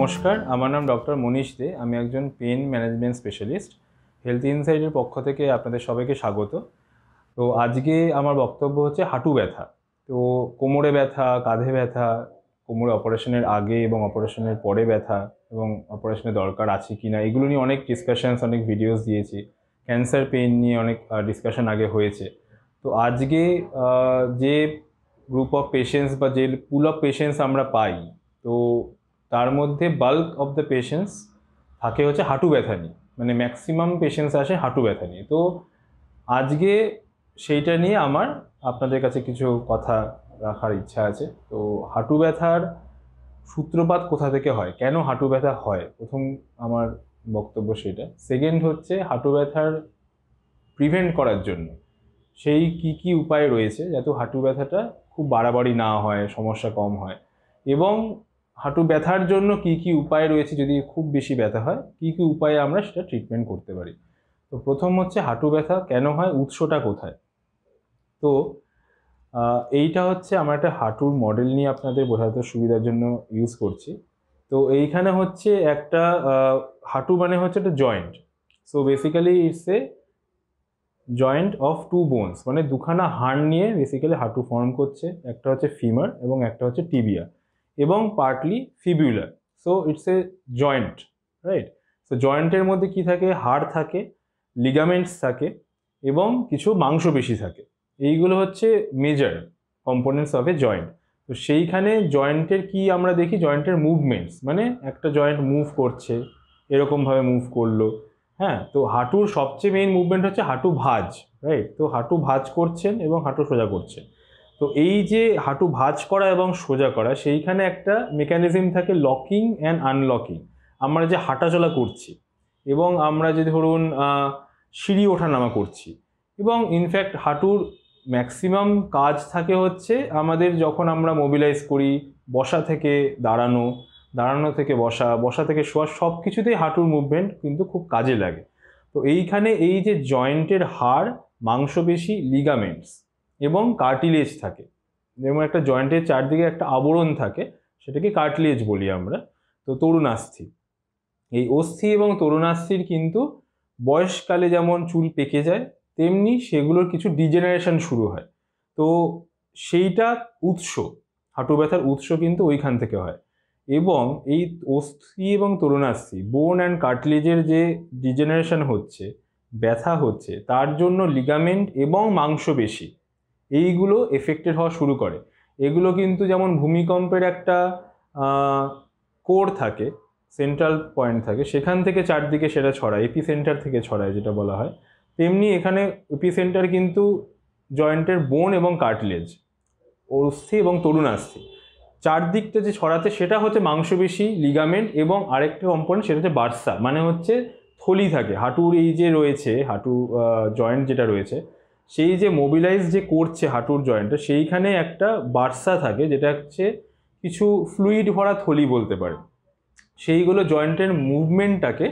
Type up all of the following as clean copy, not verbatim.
নমস্কার, আমার নাম ডক্টর মনীশ দে। আমি একজন পেন ম্যানেজমেন্ট স্পেশালিস্ট। হেলথ ইনসাইডের পক্ষ থেকে আপনাদের সবাইকে স্বাগত। তো আজকে আমার বক্তব্য হচ্ছে হাঁটু ব্যথা। তো কোমরে ব্যথা, কাঁধে ব্যথা, কোমরে অপারেশনের আগে এবং অপারেশনের পরে ব্যথা এবং অপারেশনের দরকার আছে কি না, এগুলো নিয়ে অনেক ডিসকাশনস, অনেক ভিডিওস দিয়েছি। ক্যান্সার পেন নিয়ে অনেক ডিসকাশন আগে হয়েছে। তো আজকে যে গ্রুপ অফ পেশেন্টস বা যে পুল অফ পেশেন্টস আমরা পাই, তো তার মধ্যে বাল্ক অফ দ্য পেশেন্টস থাকে হচ্ছে হাঁটু ব্যথা নিয়ে, মানে ম্যাক্সিমাম পেশেন্টস আসে হাঁটু ব্যথা নিয়ে। তো আজকে সেইটা নিয়ে আমার আপনাদের কাছে কিছু কথা রাখার ইচ্ছা আছে। তো হাঁটু ব্যথার সূত্রপাত কোথা থেকে হয়, কেন হাঁটু ব্যথা হয়, প্রথম আমার বক্তব্য সেটা। সেকেন্ড হচ্ছে হাঁটু ব্যথার প্রিভেন্ট করার জন্য সেই কি কি উপায় রয়েছে যাতে হাঁটু ব্যথাটা খুব বাড়াবাড়ি না হয়, সমস্যা কম হয়। এবং হাঁটু ব্যথার জন্য কি কি উপায় রয়েছে যদি খুব বেশি ব্যথা হয়, কি কি উপায়ে আমরা সেটা ট্রিটমেন্ট করতে পারি। তো প্রথম হচ্ছে হাঁটু ব্যথা কেন হয়, উৎসটা কোথায়। তো এইটা হচ্ছে আমার একটা হাঁটুর মডেল নিয়ে আপনাদের বোঝাতে সুবিধার জন্য ইউজ করছি। তো এইখানে হচ্ছে একটা হাঁটু মানে হচ্ছে একটা joint. So basically it's a joint of two bones, মানে দুখানা হাড় নিয়ে বেসিক্যালি হাঁটু ফর্ম করছে। একটা হচ্ছে ফিমার এবং একটা হচ্ছে টিবিয়া এবং partly fibular. So it's a joint, right. So জয়েন্টের মধ্যে কি থাকে, হাড় থাকে, লিগামেন্টস থাকে এবং কিছু মাংসপেশি থাকে। এইগুলো হচ্ছে major components of A joint. তো সেইখানে জয়েন্টের কি আমরা দেখি, জয়েন্টের মুভমেন্টস, মানে একটা জয়েন্ট মুভ করছে, এরকমভাবে মুভ করলো। হ্যাঁ, তো হাঁটুর সবচেয়ে মেইন মুভমেন্ট হচ্ছে হাঁটু ভাঁজ, রাইট। তো হাঁটু ভাঁজ করছেন এবং হাঁটু সোজা করছেন। তো এই যে হাঁটু ভাঁজ করা এবং সোজা করা, সেইখানে একটা মেকানিজম থাকে লকিং অ্যান্ড আনলকিং। আমরা যে হাঁটাচলা করছি এবং আমরা যে ধরুন সিঁড়ি ওঠানামা করছি, এবং ইনফ্যাক্ট হাঁটুর ম্যাক্সিমাম কাজ থাকে হচ্ছে আমাদের যখন আমরা মোবিলাইজ করি, বসা থেকে দাঁড়ানো, দাঁড়ানো থেকে বসা, বসা থেকে শোয়া, সব কিছুতেই হাঁটুর মুভমেন্ট কিন্তু খুব কাজে লাগে। তো এইখানে এই যে জয়েন্টের হাড়, মাংসপেশি, লিগামেন্টস এবং কার্টিলেজ থাকে, যেমন একটা জয়েন্টের চারদিকে একটা আবরণ থাকে, সেটাকে কার্টিলেজ বলি আমরা। তো তরুণাস্থি, এই অস্থি এবং তরুণাস্থির কিন্তু বয়সকালে যেমন চুল পেকে যায়, তেমনি সেগুলোর কিছু ডিজেনারেশন শুরু হয়। তো সেইটা উৎস, হাঁটু ব্যথার উৎস কিন্তু ওইখান থেকে হয়। এবং এই অস্থি এবং তরুণাস্থি, বোন অ্যান্ড কার্টিলেজের যে ডিজেনারেশন হচ্ছে, ব্যথা হচ্ছে, তার জন্য লিগামেন্ট এবং মাংসপেশি এইগুলো এফেক্টেড হওয়া শুরু করে। এগুলো কিন্তু যেমন ভূমিকম্পের একটা কোর থাকে, সেন্ট্রাল পয়েন্ট থাকে, সেখান থেকে চারদিকে সেটা ছড়ায়, এপিসেন্টার থেকে ছড়ায় যেটা বলা হয়, তেমনি এখানে এপিসেন্টার কিন্তু জয়েন্টের বোন এবং কার্টিলেজ, অস্থি এবং তরুণাস্থি, চারদিকটা যে ছড়াতে, সেটা হচ্ছে মাংসপেশি, লিগামেন্ট এবং আরেকটা কম্পোনেন্ট সেটা হচ্ছে বার্সা, মানে হচ্ছে থলি থাকে হাঁটুর। এই যে রয়েছে হাঁটু জয়েন্ট যেটা রয়েছে, সেই যে মোবিলাইজ যে করছে হাঁটুর জয়েন্টটা, সেইখানে একটা বার্সা থাকে, যেটা হচ্ছে কিছু ফ্লুইড ভরা থলি বলতে পারে। সেইগুলো জয়েন্টের মুভমেন্টটাকে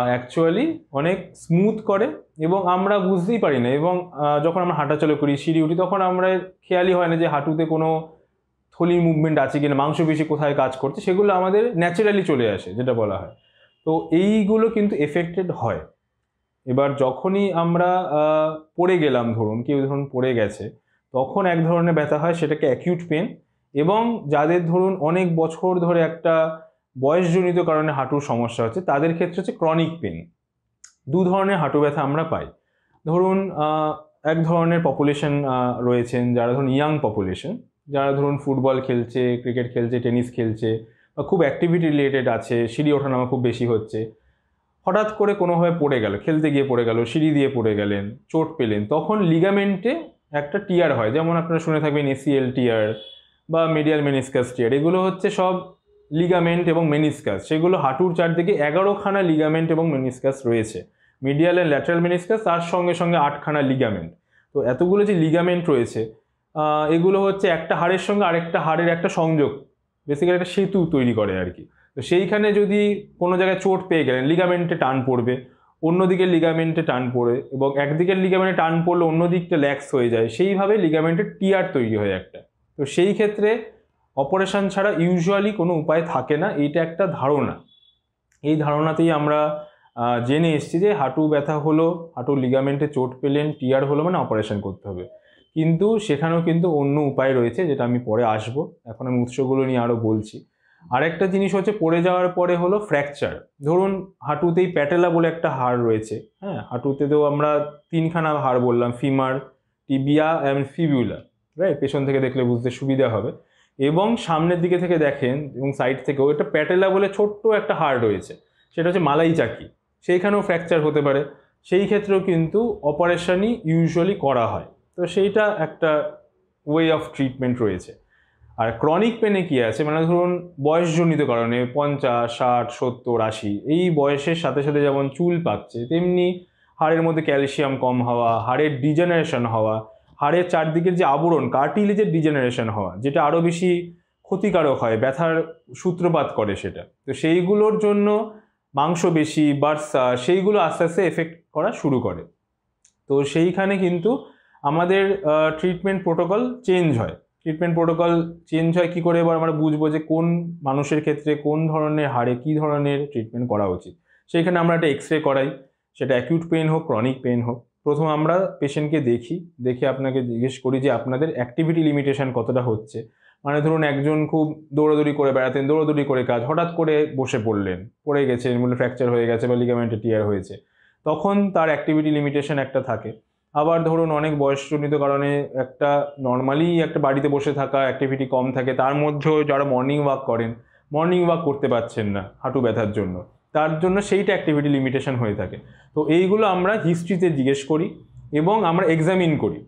অ্যাকচুয়ালি অনেক স্মুথ করে এবং আমরা বুঝতেই পারি না। এবং যখন আমরা হাঁটাচলা করি, সিঁড়ি উঠি, তখন আমরা খেয়ালই হয় না যে হাঁটুতে কোনো থলির মুভমেন্ট আছে কিনা, মাংসপেশি কোথায় কাজ করছে, সেগুলো আমাদের ন্যাচারালি চলে আসে যেটা বলা হয়। তো এইগুলো কিন্তু এফেক্টেড হয়। এবার যখনই আমরা পড়ে গেলাম, ধরুন কেউ ধরুন পড়ে গেছে, তখন এক ধরনের ব্যথা হয়, সেটাকে অ্যাকিউট পেন। এবং যাদের ধরুন অনেক বছর ধরে একটা বয়সজনিত কারণে হাঁটুর সমস্যা হচ্ছে, তাদের ক্ষেত্রে হচ্ছে ক্রনিক পেন। দু ধরনের হাঁটু ব্যথা আমরা পাই। ধরুন এক ধরনের পপুলেশন রয়েছেন যারা ধরুন ইয়াং পপুলেশন, যারা ধরুন ফুটবল খেলছে, ক্রিকেট খেলছে, টেনিস খেলছে, বা খুব অ্যাক্টিভিটি রিলেটেড আছে, সিঁড়ি ওঠানামা খুব বেশি হচ্ছে, হঠাৎ করে কোনোভাবে পড়ে গেল, খেলতে গিয়ে পড়ে গেল, সিঁড়ি দিয়ে পড়ে গেলেন, চোট পেলেন, তখন লিগামেন্টে একটা টিয়ার হয়, যেমন আপনারা শুনে থাকবেন এসিএল টিয়ার বা মিডিয়াল মেনিসকাস টিয়ার। এগুলো হচ্ছে সব লিগামেন্ট এবং মেনিসকাস। সেগুলো হাঁটুর চারদিকে 11খানা লিগামেন্ট এবং মেনিসকাস রয়েছে, মিডিয়াল অ্যান্ড ল্যাটারাল মেনিসকাস, তার সঙ্গে সঙ্গে 8খানা লিগামেন্ট। তো এতগুলো যে লিগামেন্ট রয়েছে, এগুলো হচ্ছে একটা হাড়ের সঙ্গে আরেকটা হাড়ের একটা সংযোগ, বেসিক্যালি একটা সেতু তৈরি করে আর কি। তো সেইখানে যদি কোনো জায়গায় চোট পেয়ে গেলেন, লিগামেন্টে টান পড়বে, অন্যদিকের লিগামেন্টে টান পড়ে, এবং একদিকের লিগামেন্টে টান পড়লে অন্য দিকটা ল্যাক্স হয়ে যায়, সেইভাবে লিগামেন্টের টিয়ার তৈরি হয় একটা। তো সেই ক্ষেত্রে অপারেশন ছাড়া ইউজুয়ালি কোনো উপায় থাকে না, এইটা একটা ধারণা। এই ধারণাতেই আমরা জেনে এসেছি যে হাঁটু ব্যথা হলো, হাঁটুর লিগামেন্টে চোট পেলেন, টিয়ার হলো মানে অপারেশন করতে হবে। কিন্তু সেখানেও কিন্তু অন্য উপায় রয়েছে, যেটা আমি পরে আসবো। এখন আমি উৎসগুলো নিয়ে আরও বলছি। আরেকটা জিনিস হচ্ছে পড়ে যাওয়ার পরে হলো ফ্র্যাকচার। ধরুন হাঁটুতেই প্যাটেলা বলে একটা হাড় রয়েছে, হ্যাঁ, হাঁটুতেও আমরা তিনখানা হাড় বললাম, ফিমার, টিবিয়া অ্যান্ড ফিবিউলা, রাইট? পেছন থেকে দেখলে বুঝতে সুবিধা হবে। এবং সামনের দিকে থেকে দেখেন এবং সাইড থেকেও একটা প্যাটেলা বলে ছোট্ট একটা হাড় রয়েছে, সেটা হচ্ছে মালাই চাকি, সেইখানেও ফ্র্যাকচার হতে পারে। সেই ক্ষেত্রেও কিন্তু অপারেশনই ইউজুয়ালি করা হয়। তো সেইটা একটা ওয়ে অফ ট্রিটমেন্ট রয়েছে। আর ক্রনিক পেনে কি আছে, মানে ধরুন বয়সজনিত কারণে 50, 60, 70, 80 এই বয়সের সাথে সাথে যেমন চুল পাকছে, তেমনি হাড়ের মধ্যে ক্যালসিয়াম কম হওয়া, হাড়ের ডিজেনারেশন হওয়া, হাড়ের চারদিকের যে আবরণ কার্টিলেজের ডিজেনারেশন হওয়া, যেটা আরও বেশি ক্ষতিকারক হয়, ব্যথার সূত্রপাত করে সেটা। তো সেইগুলোর জন্য মাংসপেশি বার্সা সেইগুলো আস্তে আস্তে এফেক্ট করা শুরু করে। তো সেইখানে কিন্তু আমাদের ট্রিটমেন্ট প্রোটোকল চেঞ্জ হয়। ট্রিটমেন্ট প্রোটোকল চেঞ্জ হয় কী করে, এবার আমরা বুঝবো যে কোন মানুষের ক্ষেত্রে কোন ধরনের হাড়ে কী ধরনের ট্রিটমেন্ট করা উচিত। সেইখানে আমরা একটা এক্স রে করাই, সেটা অ্যাকিউট পেন হোক ক্রনিক পেন হোক। প্রথম আমরা পেশেন্টকে দেখে আপনাকে জিজ্ঞেস করি যে আপনাদের অ্যাক্টিভিটি লিমিটেশন কতটা হচ্ছে। মানে ধরুন একজন খুব দৌড়াদৌড়ি করে বেড়াতেন, দৌড়াদৌড়ি করে কাজ, হঠাৎ করে বসে পড়লেন, পড়ে গেছে, মূলে ফ্র্যাকচার হয়ে গেছে বা লিগামেন্টে টিয়ার হয়েছে, তখন তার অ্যাক্টিভিটি লিমিটেশন একটা থাকে। আবার ধরুন অনেক বয়সজনিত কারণে একটা নর্মালি একটা বাড়িতে বসে থাকা অ্যাক্টিভিটি কম থাকে, তার মধ্যেও যারা মর্নিং ওয়াক করেন, মর্নিং ওয়াক করতে পারছেন না হাঁটু ব্যথার জন্য, তার জন্য সেইটা অ্যাক্টিভিটি লিমিটেশন হয়ে থাকে। তো এইগুলো আমরা হিস্ট্রিতে জিজ্ঞেস করি এবং আমরা এক্সামিন করি।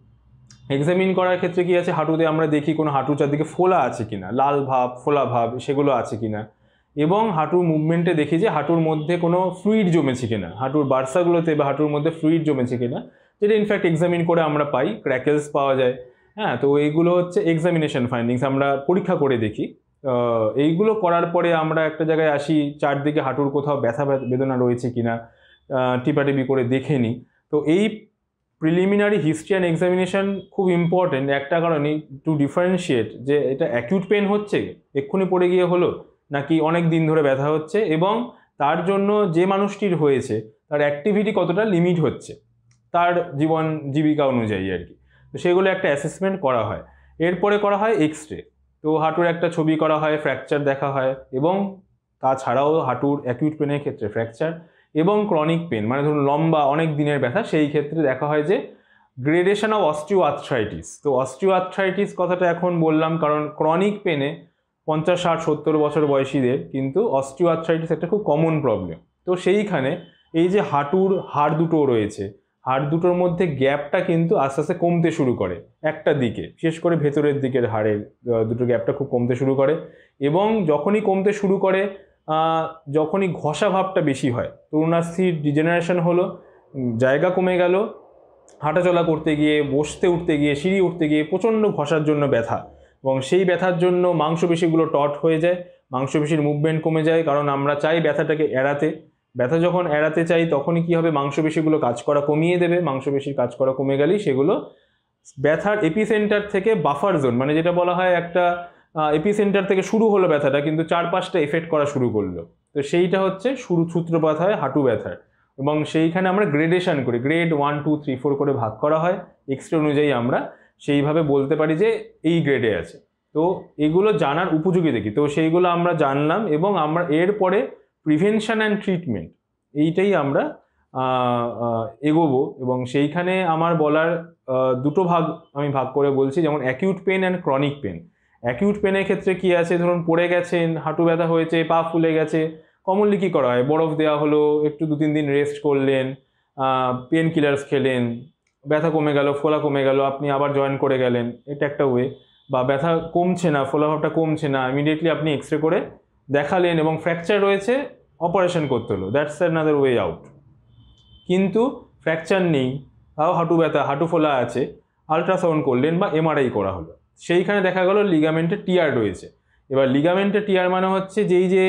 এক্সামিন করার ক্ষেত্রে কি আছে, হাঁটুতে আমরা দেখি কোনো হাঁটু চারদিকে ফোলা আছে কিনা, লাল ভাব ফোলা ভাব সেগুলো আছে কিনা, এবং হাঁটুর মুভমেন্টে দেখি যে হাঁটুর মধ্যে কোনো ফ্লুইড জমেছে কিনা, হাঁটুর বার্সাগুলোতে বা হাঁটুর মধ্যে ফ্লুইড জমেছে কিনা, যেটা ইনফ্যাক্ট এক্সামিন করে আমরা পাই, ক্র্যাকেলস পাওয়া যায়। হ্যাঁ, তো এইগুলো হচ্ছে এক্সামিনেশন ফাইন্ডিংস, আমরা পরীক্ষা করে দেখি। এইগুলো করার পরে আমরা একটা জায়গায় আসি, চারদিকে হাঁটুর কোথাও ব্যথা বেদনা রয়েছে কিনা টিপাটিপি করে দেখে নিই। তো এই প্রিলিমিনারি হিস্ট্রি অ্যান্ড এক্সামিনেশন খুব ইম্পর্টেন্ট একটা কারণেই, টু ডিফারেন্সিয়েট যে এটা অ্যাকিউট পেন হচ্ছে এক্ষুনি পড়ে গিয়ে হলো, নাকি অনেক দিন ধরে ব্যথা হচ্ছে, এবং তার জন্য যে মানুষটির হয়েছে তার অ্যাক্টিভিটি কতটা লিমিট হচ্ছে তার জীবন জীবিকা অনুযায়ী আর কি। তো সেগুলো একটা অ্যাসেসমেন্ট করা হয়। এরপরে করা হয় এক্স রে। তো হাঁটুর একটা ছবি করা হয়, ফ্র্যাকচার দেখা হয়, এবং তাছাড়াও হাঁটুর অ্যাকিউট পেনের ক্ষেত্রে ফ্র্যাকচার এবং ক্রনিক পেন মানে ধরুন লম্বা অনেক দিনের ব্যথা, সেই ক্ষেত্রে দেখা হয় যে গ্রেডেশন অফ অস্টিও আর্থ্রাইটিস। তো অস্টিও আর্থ্রাইটিস কথাটা এখন বললাম কারণ ক্রনিক পেনে 50, 60, 70 বছর বয়সীদের কিন্তু অস্টিও আর্থ্রাইটিস একটা খুব কমন প্রবলেম। তো সেইখানে এই যে হাঁটুর হাড় দুটো রয়েছে, হাড় দুটোর মধ্যে গ্যাপটা কিন্তু আস্তে আস্তে কমতে শুরু করে একটা দিকে, বিশেষ করে ভেতরের দিকের হাড়ের দুটো গ্যাপটা খুব কমতে শুরু করে, এবং যখনই কমতে শুরু করে যখনই ঘষা ভাবটা বেশি হয়, তরুণাস্থির ডিজেনারেশন হলো, জায়গা কমে গেল, হাঁটাচলা করতে গিয়ে, বসতে উঠতে গিয়ে, সিঁড়ি উঠতে গিয়ে প্রচণ্ড ঘষার জন্য ব্যথা, এবং সেই ব্যথার জন্য মাংসপেশিগুলো টট হয়ে যায়, মাংসপেশির মুভমেন্ট কমে যায়, কারণ আমরা চাই ব্যথাটাকে এড়াতে। ব্যথা যখন এড়াতে চাই তখনই কী হবে, মাংসপেশিগুলো কাজ করা কমিয়ে দেবে, মাংসপেশির কাজ করা কমে গেলেই সেগুলো ব্যথার এপিসেন্টার থেকে বাফার জোন, মানে যেটা বলা হয় একটা এপিসেন্টার থেকে শুরু হলো ব্যথাটা, কিন্তু 4-5টা এফেক্ট করা শুরু করলো। তো সেইটা হচ্ছে সূত্রপাত হয় হাঁটু ব্যথার, এবং সেইখানে আমরা গ্রেডেশন করি, গ্রেড 1, 2, 3, 4 করে ভাগ করা হয়। এক্সরে অনুযায়ী আমরা সেইভাবে বলতে পারি যে এই গ্রেডে আছে। তো এগুলো জানার উপযোগী দেখি, তো সেইগুলো আমরা জানলাম, এবং আমরা এরপরে প্রিভেনশন অ্যান্ড ট্রিটমেন্ট এইটাই আমরা এগোবো। এবং সেইখানে আমার বলার দুটো ভাগ আমি ভাগ করে বলছি, যেমন acute pain and chronic pain. Acute পেনের ক্ষেত্রে কি আছে, ধরুন পড়ে গেছেন, হাঁটু ব্যথা হয়েছে, পা ফুলে গেছে, কমনলি কী করা হয়, বরফ দেওয়া হলো, একটু 2-3 দিন রেস্ট করলেন, পেন কিলার্স খেলেন, ব্যথা কমে গেল, ফোলা কমে গেল, আপনি আবার জয়েন করে গেলেন, এটা একটা ওয়ে। বা ব্যথা কমছে না, ফোলাভাবটা কমছে না, ইমিডিয়েটলি আপনি এক্স রে করে দেখালেন এবং ফ্র্যাকচার রয়েছে, অপারেশন করতে হলো, দ্যাটস অ্যানাদার ওয়ে আউট। কিন্তু ফ্র্যাকচার নেই, তাও হাঁটু ব্যথা, হাঁটু ফোলা আছে, আলট্রাসাউন্ড করলেন বা এমআরআই করা হলো, সেইখানে দেখা গেল লিগামেন্টে টিয়ার রয়েছে। এবার লিগামেন্টে টিয়ার মানে হচ্ছে যেই যে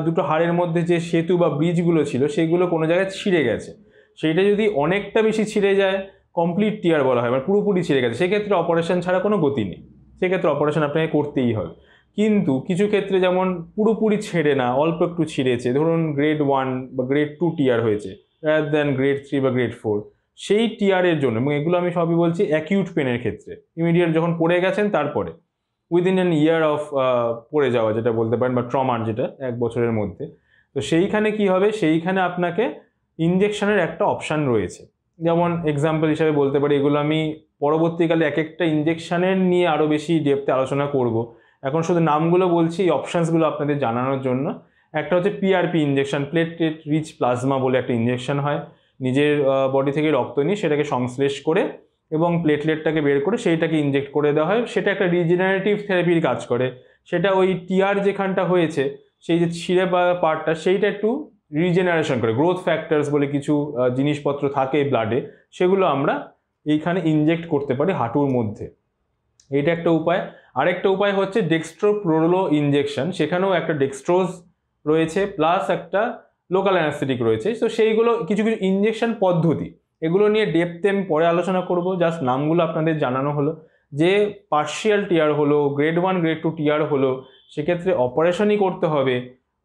দুটো হাড়ের মধ্যে যে সেতু বা ব্রিজগুলো ছিল সেগুলো কোনো জায়গায় ছিঁড়ে গেছে। সেইটা যদি অনেকটা বেশি ছিঁড়ে যায় কমপ্লিট টিয়ার বলা হয়, মানে পুরোপুরি ছিঁড়ে গেছে, সেক্ষেত্রে অপারেশন ছাড়া কোনো গতি নেই, সেক্ষেত্রে অপারেশন আপনাকে করতেই হবে। কিন্তু কিছু ক্ষেত্রে যেমন পুরোপুরি ছেড়ে না, অল্প একটু ছিঁড়েছে, ধরুন গ্রেড 1 বা গ্রেড 2 টিয়ার হয়েছে রাদার দ্যান গ্রেড 3 বা গ্রেড 4, সেই টিয়ারের জন্য, এবং এগুলো আমি সবই বলছি অ্যাকিউট পেনের ক্ষেত্রে, ইমিডিয়েট যখন পড়ে গেছেন তারপরে উইদিন অ্যান ইয়ার অফ পড়ে যাওয়া যেটা বলতে পারেন, বা ট্রমার যেটা 1 বছরের মধ্যে, তো সেইখানে কি হবে, সেইখানে আপনাকে ইঞ্জেকশনের একটা অপশান রয়েছে। যেমন এক্সাম্পল হিসাবে বলতে পারি, এগুলো আমি পরবর্তীকালে এক একটা ইঞ্জেকশনের নিয়ে আরও বেশি ডেপথে আলোচনা করব, এখন শুধু নামগুলো বলছি এই অপশানসগুলো আপনাদের জানানোর জন্য। একটা হচ্ছে PRP injection, platelet rich plasma বলে একটা ইঞ্জেকশন হয়, নিজের বডি থেকে রক্ত নিয়ে সেটাকে সংশ্লেষ করে এবং প্লেটলেটটাকে বের করে সেইটাকে ইনজেক্ট করে দেওয়া হয়, সেটা একটা রিজেনারেটিভ থেরাপির কাজ করে। সেটা ওই টিয়ার যেখানটা হয়েছে সেই যে ছিঁড়ে পার্টটা, সেইটা একটু রিজেনারেশন করে, গ্রোথ ফ্যাক্টরস বলে কিছু জিনিসপত্র থাকে ব্লাডে, সেগুলো আমরা এইখানে ইনজেক্ট করতে পারি হাঁটুর মধ্যে, এইটা একটা উপায়। আরেকটা উপায় হচ্ছে ডেক্সট্রোপ্রোলো ইনজেকশন, সেখানেও একটা ডেক্সট্রোজ রয়েছে প্লাস একটা লোকাল অ্যানাস্থেটিক রয়েছে। তো সেইগুলো কিছু কিছু ইনজেকশন পদ্ধতি, এগুলো নিয়ে ডেপথে আমি পরে আলোচনা করব, জাস্ট নামগুলো আপনাদের জানানো হলো। যে পার্শিয়াল টিয়ার হলো, গ্রেড 1 গ্রেড 2 টিয়ার হলো, সেক্ষেত্রে অপারেশনই করতে হবে,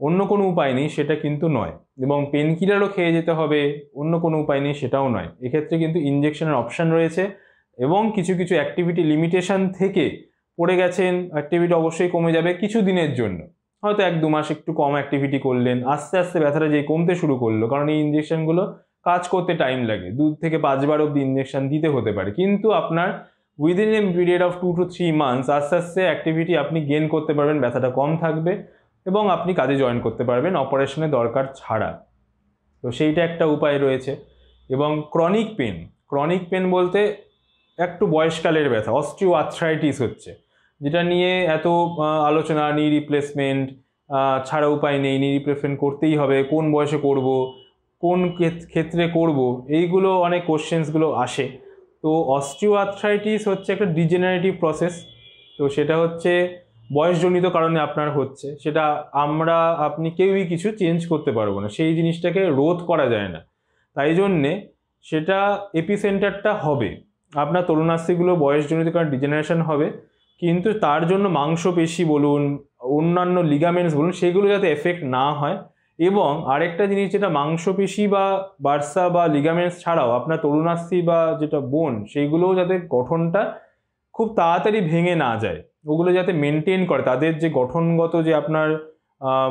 অন্য কোনো উপায় নেই সেটা কিন্তু নয়, এবং পেন কিলারও খেয়ে যেতে হবে, অন্য কোনো উপায় নেই সেটাও নয়। এক্ষেত্রে কিন্তু ইনজেকশনের অপশান রয়েছে, এবং কিছু কিছু অ্যাক্টিভিটি লিমিটেশন থেকে পড়ে গেছেন, অ্যাক্টিভিটি অবশ্যই কমে যাবে কিছু দিনের জন্য, হয়তো 1-2 মাস একটু কম অ্যাক্টিভিটি করলেন, আস্তে আস্তে ব্যথাটা যেই কমতে শুরু করলো, কারণ এই ইনজেকশনগুলো কাজ করতে টাইম লাগে, 2 থেকে 5 বার অব্দি ইনজেকশন দিতে হতে পারে, কিন্তু আপনার within a period of 2 to 3 months আস্তে আস্তে অ্যাক্টিভিটি আপনি গেন করতে পারবেন, ব্যথাটা কম থাকবে এবং আপনি কাজে জয়েন করতে পারবেন অপারেশনের দরকার ছাড়া। তো সেইটা একটা উপায় রয়েছে। এবং ক্রনিক পেন বলতে একটু বয়সকালের ব্যথা, অস্টিও আর্থ্রাইটিস হচ্ছে, যেটা নিয়ে এত আলোচনা, নি রিপ্লেসমেন্ট ছাড়া উপায় নেই, নি রিপ্লেসমেন্ট করতেই হবে, কোন বয়সে করব, কোন ক্ষেত্রে করব, এইগুলো অনেক কোশ্চেন্সগুলো আসে। তো অস্টিও আর্থ্রাইটিস হচ্ছে একটা ডিজেনারেটিভ প্রসেস, তো সেটা হচ্ছে বয়সজনিত কারণে আপনার হচ্ছে, সেটা আপনি কেউই কিছু চেঞ্জ করতে পারবো না, সেই জিনিসটাকে রোধ করা যায় না, তাই জন্যে সেটা এপিসেন্টারটা হবে আপনার তরুণাস্থিগুলো বয়সজনিত কারণে ডিজেনারেশন হবে, কিন্তু তার জন্য মাংসপেশি বলুন, অন্যান্য লিগামেন্টস বলুন, সেগুলো যাতে এফেক্ট না হয়। এবং আরেকটা জিনিস, যেটা মাংসপেশি বা বার্সা বা লিগামেন্টস ছাড়াও আপনার তরুণাস্থি বা যেটা বোন, সেইগুলোও যাতে গঠনটা খুব তাড়াতাড়ি ভেঙে না যায়, ওগুলো যাতে মেনটেন করে, তাদের যে গঠনগত যে আপনার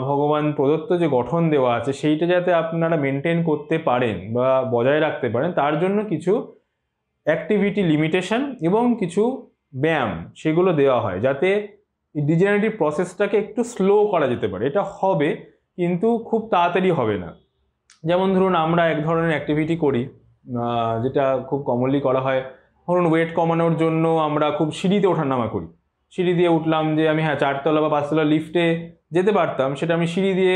ভগবান প্রদত্ত যে গঠন দেওয়া আছে, সেইটা যাতে আপনারা মেনটেন করতে পারেন বা বজায় রাখতে পারেন, তার জন্য কিছু অ্যাক্টিভিটি লিমিটেশন এবং কিছু ব্যায়াম সেগুলো দেওয়া হয়, যাতে ডিজেনারেটিভ প্রসেসটাকে একটু স্লো করা যেতে পারে। এটা হবে, কিন্তু খুব তাড়াতাড়ি হবে না। যেমন ধরুন আমরা এক ধরনের অ্যাক্টিভিটি করি, যেটা খুব কমনলি করা হয়, ধরুন ওয়েট কমানোর জন্য আমরা খুব সিঁড়িতে ওঠানামা করি, সিঁড়ি দিয়ে উঠলাম, যে আমি 4তলা বা 5তলা লিফটে যেতে পারতাম, সেটা আমি সিঁড়ি দিয়ে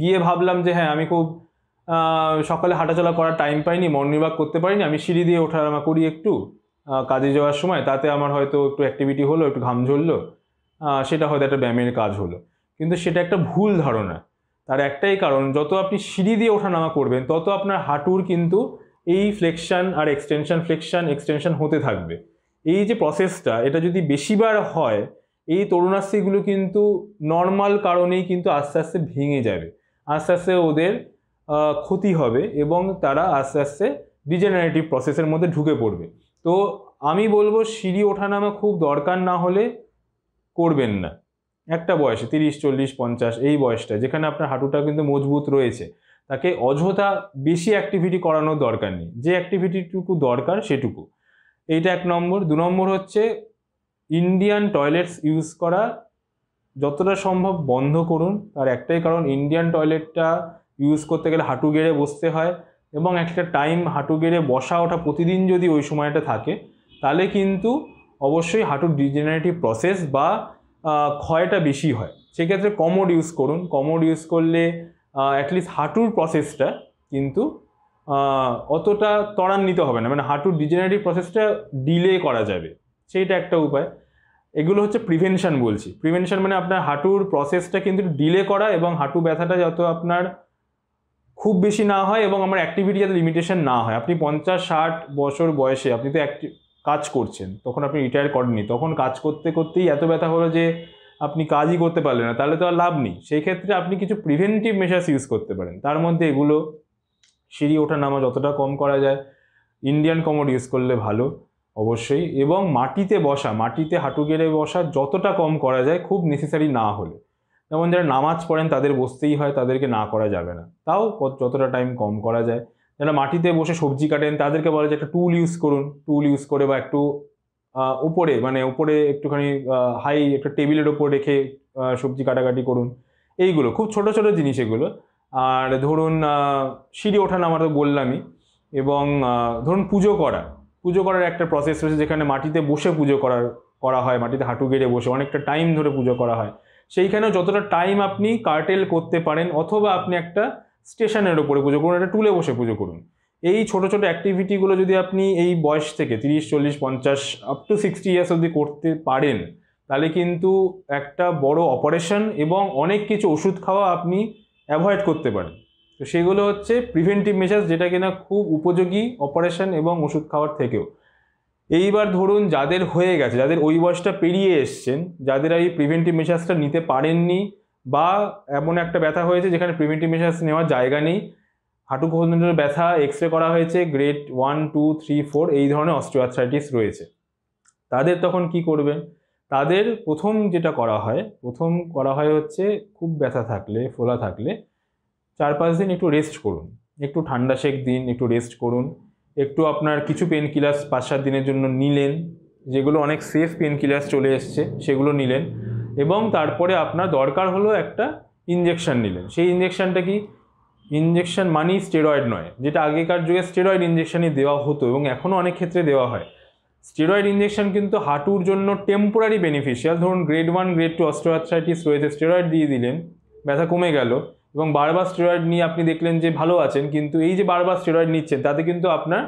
গিয়ে ভাবলাম যে আমি খুব সকালে হাঁটাচলা করার টাইম পাইনি, মর্নিং ওয়াক করতে পারিনি, আমি সিঁড়ি দিয়ে ওঠানামা করি একটু কাজে যাওয়ার সময়, তাতে আমার হয়তো একটু অ্যাক্টিভিটি হলো, একটু ঘাম ঝরলো, সেটা হয়তো একটা ব্যায়ামের কাজ হলো, কিন্তু সেটা একটা ভুল ধারণা। তার একটাই কারণ, যত আপনি সিঁড়ি দিয়ে ওঠানামা করবেন তত আপনার হাঁটুর কিন্তু এই ফ্লেকশন আর এক্সটেনশন হতে থাকবে। এই যে প্রসেসটা, এটা যদি বেশিবার হয়, এই তরুণাস্থিগুলো কিন্তু নর্মাল কারণেই কিন্তু আস্তে আস্তে ভেঙে যাবে, আস্তে আস্তে ওদের ক্ষতি হবে এবং তারা আস্তে আস্তে ডিজেনারেটিভ প্রসেসের মধ্যে ঢুকে পড়বে। তো আমি বলবো সিঁড়ি ওঠানামা খুব দরকার না হলে করবেন না, একটা বয়সে 30, 40, 50 এই বয়সটা, যেখানে আপনার হাঁটুটা কিন্তু মজবুত রয়েছে, তাকে অযথা বেশি অ্যাক্টিভিটি করানোর দরকার নেই, যে অ্যাক্টিভিটিটুকু দরকার সেটুকু। এইটা 1 নম্বর। 2 নম্বর হচ্ছে ইন্ডিয়ান টয়লেটস ইউজ করা যতটা সম্ভব বন্ধ করুন। তার একটাই কারণ, ইন্ডিয়ান টয়লেটটা ইউজ করতে গেলে হাঁটু গেড়ে বসতে হয়, এবং একটা টাইম হাঁটু গেড়ে বসা ওঠা প্রতিদিন যদি ওই সময়টা থাকে, তাহলে কিন্তু অবশ্যই হাঁটুর ডিজেনারেটিভ প্রসেস বা ক্ষয়টা বেশি হয়। সেক্ষেত্রে কমোড ইউজ করুন, কমোড ইউজ করলে অ্যাটলিস্ট হাঁটুর প্রসেসটা কিন্তু অতটা ত্বরান্বিত হবে না, মানে হাঁটুর ডিজেনারেটিভ প্রসেসটা ডিলে করা যাবে, সেইটা একটা উপায়। এগুলো হচ্ছে প্রিভেনশন বলছি। প্রিভেনশন মানে আপনার হাঁটুর প্রসেসটা কিন্তু ডিলে করা, এবং হাঁটু ব্যথাটা যত আপনার খুব বেশি না হয়, এবং আমার অ্যাক্টিভিটি যাতে লিমিটেশন না হয়। আপনি 50-60 বছর বয়সে আপনি তো কাজ করছেন, তখন আপনি রিটায়ার করেননি, তখন কাজ করতে করতেই এত ব্যথা হলো যে আপনি কাজই করতে পারলেন না, তাহলে তো আর লাভ নেই। সেই ক্ষেত্রে আপনি কিছু প্রিভেন্টিভ মেজার্স ইউজ করতে পারেন। তার মধ্যে এগুলো সিঁড়ি ওঠা নামা যতটা কম করা যায়, ইন্ডিয়ান কমোড ইউজ করলে ভালো অবশ্যই, এবং মাটিতে বসা, মাটিতে হাঁটু গেড়ে বসা যতটা কম করা যায়, খুব নেসেসারি না হলে। যেমন যারা নামাজ পড়েন তাদের বসতেই হয়, তাদেরকে না করা যাবে না, তাও যতটা টাইম কম করা যায়। যারা মাটিতে বসে সবজি কাটেন তাদেরকে বলা যায় একটা টুল ইউজ করুন, টুল ইউজ করে বা একটু উপরে, মানে উপরে একটুখানি হাই একটা টেবিলের ওপর রেখে সবজি কাটাকাটি করুন। এইগুলো খুব ছোট ছোট জিনিস এগুলো। আর ধরুন সিঁড়ি ওঠা নামা তো বললামই, এবং ধরুন পুজো করার একটা প্রসেস রয়েছে, যেখানে মাটিতে বসে পুজো করা হয়, মাটিতে হাঁটু গেড়ে বসে অনেকটা টাইম ধরে পুজো করা হয়। সেইখানেও যতটা টাইম আপনি কার্টেল করতে পারেন, অথবা আপনি একটা স্টেশনের ওপরে পুজো করুন, একটা টুলে বসে পুজো করুন। এই ছোট ছোট অ্যাক্টিভিটিগুলো যদি আপনি এই বয়স থেকে 30, 40, 50 আপ টু 60 ইয়ার্স অবধি করতে পারেন, তাহলে কিন্তু একটা বড় অপারেশন এবং অনেক কিছু ওষুধ খাওয়া আপনি অ্যাভয়েড করতে পারেন। তো সেগুলো হচ্ছে প্রিভেন্টিভ মেজার্স, যেটা কিনা খুব উপযোগী অপারেশন এবং ওষুধ খাওয়ার থেকেও। এইবার ধরুন যাদের হয়ে গেছে, যাদের ওই বয়সটা পেরিয়ে এসছেন, যাদের এই প্রিভেন্টিভ মেজার্সটা নিতে পারেননি, বা এমন একটা ব্যথা হয়েছে যেখানে প্রিভেন্টিভ মেজার্স নেওয়ার জায়গা নেই, হাঁটু পর্যন্ত ব্যথা, এক্সরে করা হয়েছে, গ্রেড 1, 2, 3, 4 এই ধরনের অস্টিওআর্থ্রাইটিস রয়েছে, তাদের তখন কি করবেন? তাদের প্রথম যেটা করা হয় হচ্ছে, খুব ব্যথা থাকলে, ফোলা থাকলে 4-5 দিন একটু রেস্ট করুন, একটু ঠান্ডা সেক দিন, একটু রেস্ট করুন, একটু আপনার কিছু পেন কিলার্স 5-7 দিনের জন্য নিলেন, যেগুলো অনেক সেফ পেন কিলার্স চলে এসছে সেগুলো নিলেন, এবং তারপরে আপনার দরকার হলো একটা ইঞ্জেকশন নিলেন। সেই ইঞ্জেকশনটা কি? ইঞ্জেকশন মানেই স্টেরয়েড নয়, যেটা আগেকার যুগে স্টেরয়েড ইঞ্জেকশনই দেওয়া হতো এবং এখনও অনেক ক্ষেত্রে দেওয়া হয়। স্টেরয়েড ইঞ্জেকশন কিন্তু হাঁটুর জন্য টেম্পোরারি বেনিফিশিয়াল। ধরুন গ্রেড 1, গ্রেড 2 অস্টিওআর্থ্রাইটিস রয়েছে, স্টেরয়েড দিয়ে দিলেন, ব্যথা কমে গেল, এবং বারবার স্টেরয়েড নিয়ে আপনি দেখলেন যে ভালো আছেন, কিন্তু এই যে বারবার স্টেরয়েড নিচ্ছেন তাতে কিন্তু আপনার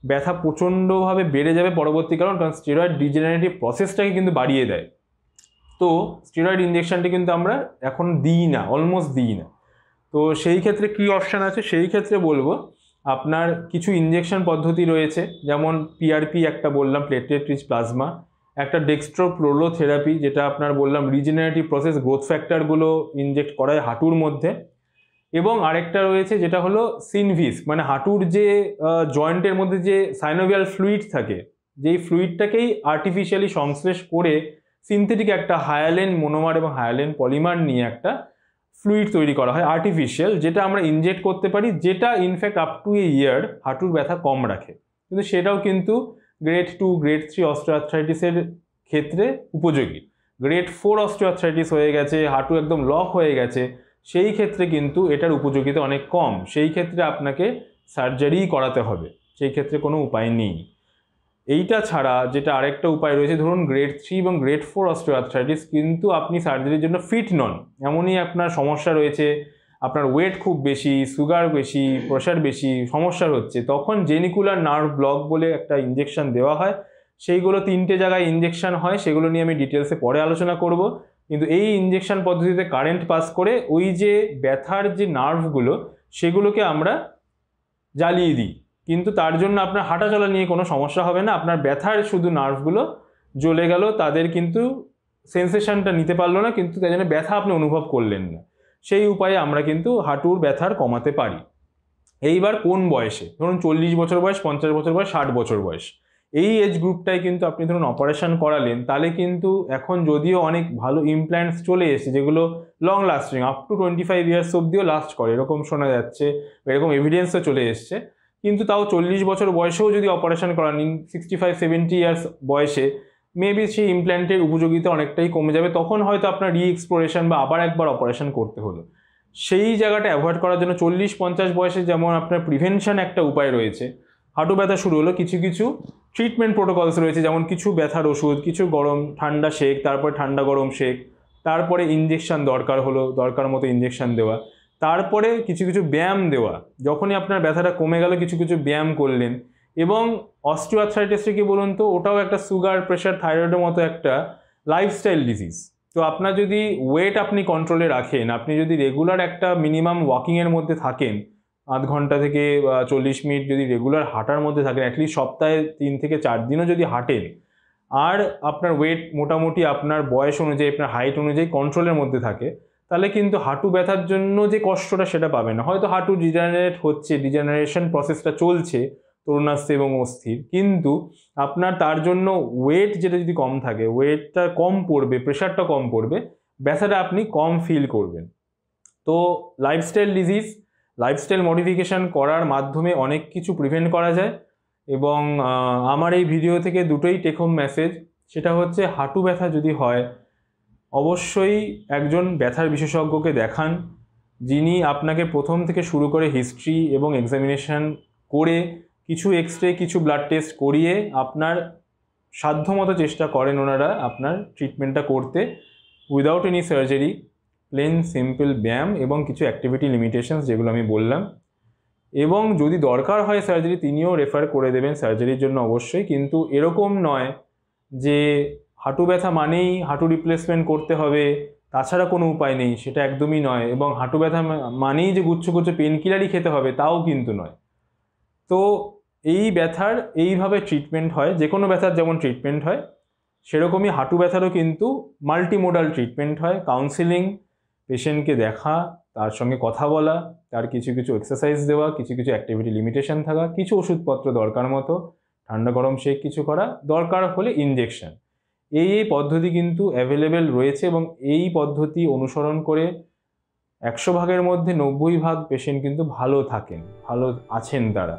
ব্যথা প্রচণ্ডভাবে বেড়ে যাবে পরবর্তীকালে, কারণ স্টেরয়েড ডিজেনারেটিভ প্রসেসটাকে কিন্তু বাড়িয়ে দেয়। তো স্টেরয়েড ইঞ্জেকশনটি কিন্তু আমরা এখন দিই না, অলমোস্ট দিই না। তো সেই ক্ষেত্রে কি অপশান আছে? সেই ক্ষেত্রে বলবো আপনার কিছু ইঞ্জেকশন পদ্ধতি রয়েছে, যেমন পিআরপি একটা বললাম, প্লেটলেট রিচ প্লাজমা, একটা ডেক্সট্রোপ্রোলোথেরাপি, যেটা আপনার বললাম রিজেনারেটিভ প্রসেস, গ্রোথ ফ্যাক্টরগুলো ইনজেক্ট করায় হাঁটুর মধ্যে, এবং আরেকটা রয়েছে যেটা হলো সিনভিস, মানে হাঁটুর যে জয়েন্টের মধ্যে যে সাইনোভিয়াল ফ্লুইড থাকে, যেই ফ্লুইডটাকেই আর্টিফিশিয়ালি সংশ্লেষ করে সিনথেটিক একটা হায়ালেন মোনোমার এবং হায়ালেন পলিমার নিয়ে একটা ফ্লুইড তৈরি করা হয় আর্টিফিশিয়াল, যেটা আমরা ইনজেক্ট করতে পারি, যেটা ইনফ্যাক্ট আপ টু এ ইয়ার হাঁটুর ব্যথা কম রাখে। কিন্তু সেটাও কিন্তু গ্রেড 2, গ্রেড 3 অস্টিওআর্থ্রাইটিসের ক্ষেত্রে উপযোগী। গ্রেড 4 অস্টিওআর্থ্রাইটিস হয়ে গেছে, হাঁটু একদম লক হয়ে গেছে, সেই ক্ষেত্রে কিন্তু এটার উপযোগিতা অনেক কম, সেই ক্ষেত্রে আপনাকে সার্জারিই করাতে হবে, সেই ক্ষেত্রে কোনো উপায় নেই। এইটা ছাড়া যেটা আরেকটা উপায় রয়েছে, ধরুন গ্রেড 3 এবং গ্রেড 4 অস্টিওআর্থ্রাইটিস, কিন্তু আপনি সার্জারির জন্য ফিট নন, এমনই আপনার সমস্যা রয়েছে, আপনার ওয়েট খুব বেশি, সুগার বেশি, প্রেশার বেশি, সমস্যা হচ্ছে, তখন জেনিকুলার নার্ভ ব্লক বলে একটা ইঞ্জেকশন দেওয়া হয়। সেইগুলো 3টে জায়গায় ইঞ্জেকশন হয়, সেগুলো নিয়ে আমি ডিটেলসে পরে আলোচনা করব। কিন্তু এই ইঞ্জেকশন পদ্ধতিতে কারেন্ট পাস করে ওই যে ব্যথার যে নার্ভগুলো সেগুলোকে আমরা জ্বালিয়ে দিই, কিন্তু তার জন্য আপনার হাঁটা চলা নিয়ে কোনো সমস্যা হবে না। আপনার ব্যথার শুধু নার্ভগুলো জ্বলে গেল, তাদের কিন্তু সেন্সেশনটা নিতে পারলো না, কিন্তু তাই জন্য ব্যথা আপনি অনুভব করলেন না। সেই উপায়ে আমরা কিন্তু হাঁটুর ব্যথার কমাতে পারি। এইবার কোন বয়সে? ধরুন 40 বছর বয়স, 50 বছর বয়স, 60 বছর বয়স, এই এজ গ্রুপটাই কিন্তু আপনি ধরুন অপারেশন করালেন, তাহলে কিন্তু এখন যদিও অনেক ভালো ইমপ্ল্যান্টস চলে এসেছে যেগুলো long lasting, up to 25 years অব্দিও লাস্ট করে, এরকম শোনা যাচ্ছে, এরকম এভিডেন্সও চলে এসছে, কিন্তু তাও 40 বছর বয়সেও যদি অপারেশন করান, 65-70 ইয়ার্স বয়সে মেবি সেই ইমপ্ল্যান্টের উপযোগিতা অনেকটাই কমে যাবে, তখন হয়তো আপনার রিএক্সপ্লোরেশন বা আবার একবার অপারেশন করতে হলো। সেই জায়গাটা অ্যাভয়েড করার জন্য 40-50 বয়সে যেমন আপনার প্রিভেনশন একটা উপায় রয়েছে, হাঁটু ব্যথা শুরু হলো, কিছু কিছু ট্রিটমেন্ট প্রোটোকলস রয়েছে, যেমন কিছু ব্যথার ওষুধ, কিছু গরম ঠান্ডা শেক, তারপরে ঠান্ডা গরম শেক, তারপরে ইঞ্জেকশন দরকার হলো, দরকার মতো ইঞ্জেকশন দেওয়া, তারপরে কিছু কিছু ব্যায়াম দেওয়া, যখনই আপনার ব্যথাটা কমে গেল কিছু কিছু ব্যায়াম করলেন। এবং অস্টিওআর্থ্রাইটিসটা কি বলুন তো, ওটাও একটা সুগার, প্রেশার, থাইরয়েডের মতো একটা লাইফস্টাইল ডিজিজ। তো আপনার যদি ওয়েট আপনি কন্ট্রোলে রাখেন, আপনি যদি রেগুলার একটা মিনিমাম ওয়াকিংয়ের মধ্যে থাকেন, আধ ঘন্টা থেকে 40 মিনিট যদি রেগুলার হাঁটার মধ্যে থাকেন, অ্যাটলিস্ট সপ্তাহে 3 থেকে 4 দিনও যদি হাঁটেন, আর আপনার ওয়েট মোটামুটি আপনার বয়স অনুযায়ী, আপনার হাইট অনুযায়ী কন্ট্রোলের মধ্যে থাকে, তাহলে কিন্তু হাঁটু ব্যথার জন্য যে কষ্টটা সেটা পাবে না। হয়তো হাঁটু ডিজেনারেশন প্রসেসটা চলছে তরুণাস্থি এবং অস্থির, কিন্তু আপনার তার জন্য ওয়েট যেটা যদি কম থাকে, ওয়েটটা কম পড়বে, প্রেশারটা কম পড়বে, ব্যথাটা আপনি কম ফিল করবেন। তো লাইফস্টাইল মডিফিকেশান করার মাধ্যমে অনেক কিছু প্রিভেন্ট করা যায়। এবং আমার এই ভিডিও থেকে দুটোই টেক হোম মেসেজ, সেটা হচ্ছে হাঁটু ব্যথা যদি হয় অবশ্যই একজন ব্যথার বিশেষজ্ঞকে দেখান, যিনি আপনাকে প্রথম থেকে শুরু করে হিস্ট্রি এবং এক্সামিনেশন করে কিছু এক্সরে, কিছু ব্লাড টেস্ট করিয়ে আপনার সাধ্যমতো চেষ্টা করেন ওনারা আপনার ট্রিটমেন্টটা করতে without any surgery, plain simple ব্যায়াম এবং কিছু অ্যাক্টিভিটি লিমিটেশনস যেগুলো আমি বললাম। এবং যদি দরকার হয় সার্জারি, তিনিও রেফার করে দেবেন সার্জারির জন্য অবশ্যই। কিন্তু এরকম নয় যে হাঁটু ব্যথা মানেই হাঁটু রিপ্লেসমেন্ট করতে হবে, তাছাড়া কোনো উপায় নেই, সেটা একদমই নয়। এবং হাঁটু ব্যথা মানেই যে গুচ্ছ পেন কিলারই খেতে হবে, তাও কিন্তু নয়। তো এই ব্যথার এইভাবে ট্রিটমেন্ট হয়, যে কোনো ব্যথার যেমন ট্রিটমেন্ট হয় সেরকমই হাঁটু ব্যথারও কিন্তু মাল্টিমোডাল ট্রিটমেন্ট হয়। কাউন্সিলিং, পেশেন্টকে দেখা, তার সঙ্গে কথা বলা, তার কিছু কিছু এক্সারসাইজ দেওয়া, কিছু কিছু অ্যাক্টিভিটি লিমিটেশন থাকা, কিছু ওষুধপত্র দরকার মতো, ঠান্ডা গরম শেক কিছু করা, দরকার হলে ইনজেকশন, এই পদ্ধতি কিন্তু অ্যাভেলেবেল রয়েছে। এবং এই পদ্ধতি অনুসরণ করে 100 ভাগের মধ্যে 90 ভাগ পেশেন্ট কিন্তু ভালো থাকেন, ভালো আছেন তারা।